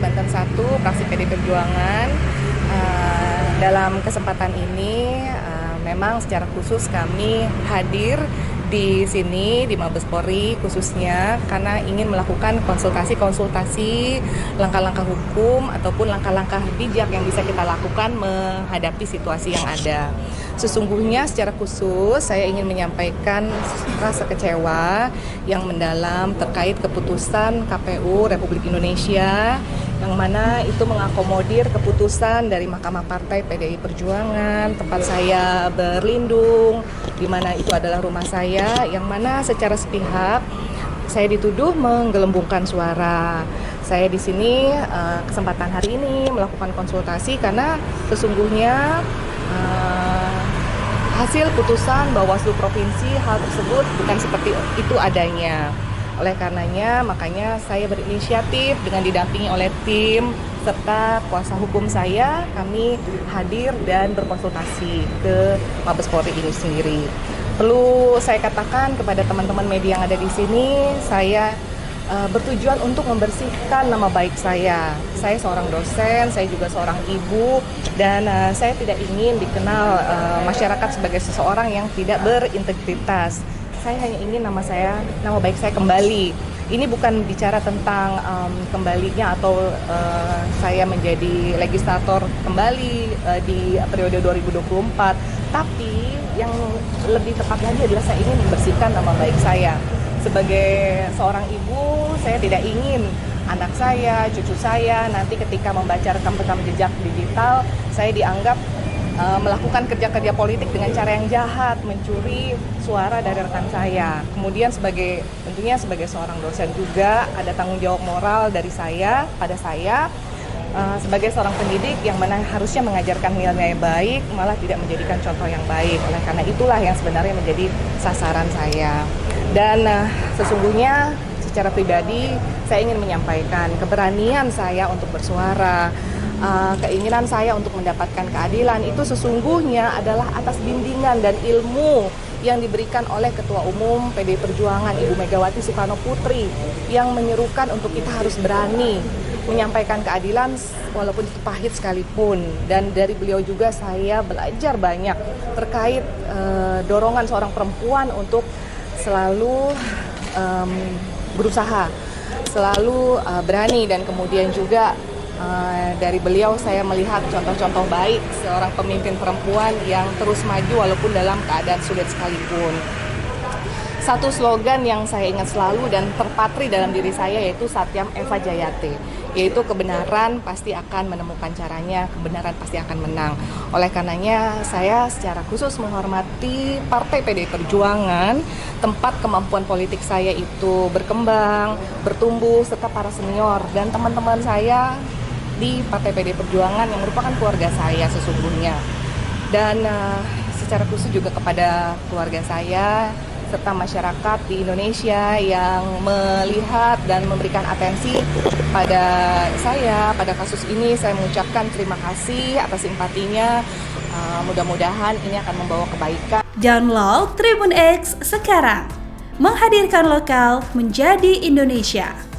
Banten 1, fraksi PD Perjuangan. Dalam kesempatan ini memang secara khusus kami hadir di sini di Mabes Polri khususnya karena ingin melakukan konsultasi langkah-langkah hukum ataupun langkah-langkah bijak yang bisa kita lakukan menghadapi situasi yang ada. Sesungguhnya secara khusus saya ingin menyampaikan rasa kecewa yang mendalam terkait keputusan KPU Republik Indonesia yang mana itu mengakomodir keputusan dari Mahkamah Partai PDI Perjuangan, tempat saya berlindung, di mana itu adalah rumah saya, yang mana secara sepihak saya dituduh menggelembungkan suara. Saya di sini kesempatan hari ini melakukan konsultasi karena sesungguhnya hasil putusan Bawaslu Provinsi hal tersebut bukan seperti itu adanya. Oleh karenanya, makanya saya berinisiatif dengan didampingi oleh tim serta kuasa hukum saya, kami hadir dan berkonsultasi ke Mabes Polri ini sendiri. Perlu saya katakan kepada teman-teman media yang ada di sini, saya bertujuan untuk membersihkan nama baik saya. Saya seorang dosen, saya juga seorang ibu, dan saya tidak ingin dikenal masyarakat sebagai seseorang yang tidak berintegritas. Saya hanya ingin nama baik saya kembali. Ini bukan bicara tentang kembalinya atau saya menjadi legislator kembali di periode 2024, tapi yang lebih tepat lagi adalah saya ingin membersihkan nama baik saya. Sebagai seorang ibu, saya tidak ingin anak saya, cucu saya nanti ketika membaca rekam-rekam jejak digital, saya dianggap melakukan kerja-kerja politik dengan cara yang jahat, mencuri suara dari rekan saya. Kemudian tentunya sebagai seorang dosen juga ada tanggung jawab moral dari saya pada saya sebagai seorang pendidik yang mana harusnya mengajarkan nilai baik, malah tidak menjadikan contoh yang baik. Oleh karena itulah yang sebenarnya menjadi sasaran saya. Dan sesungguhnya secara pribadi saya ingin menyampaikan keberanian saya untuk bersuara, keinginan saya untuk mendapatkan keadilan itu sesungguhnya adalah atas bimbingan dan ilmu yang diberikan oleh Ketua Umum PDI Perjuangan Ibu Megawati Soekarno Putri yang menyerukan untuk kita harus berani menyampaikan keadilan walaupun itu pahit sekalipun. Dan dari beliau juga saya belajar banyak terkait dorongan seorang perempuan untuk selalu berusaha, selalu berani, dan kemudian juga dari beliau saya melihat contoh-contoh baik seorang pemimpin perempuan yang terus maju walaupun dalam keadaan sulit sekalipun. Satu slogan yang saya ingat selalu dan terpatri dalam diri saya yaitu Satyam Eva Jayate, yaitu kebenaran pasti akan menemukan caranya, kebenaran pasti akan menang. Oleh karenanya saya secara khusus menghormati Partai PDI Perjuangan, tempat kemampuan politik saya itu berkembang, bertumbuh, serta para senior dan teman-teman saya di Partai PDI Perjuangan yang merupakan keluarga saya sesungguhnya. Dan secara khusus juga kepada keluarga saya serta masyarakat di Indonesia yang melihat dan memberikan atensi pada saya, pada kasus ini, saya mengucapkan terima kasih atas simpatinya. Mudah-mudahan ini akan membawa kebaikan. Download Tribun X sekarang, menghadirkan lokal menjadi Indonesia.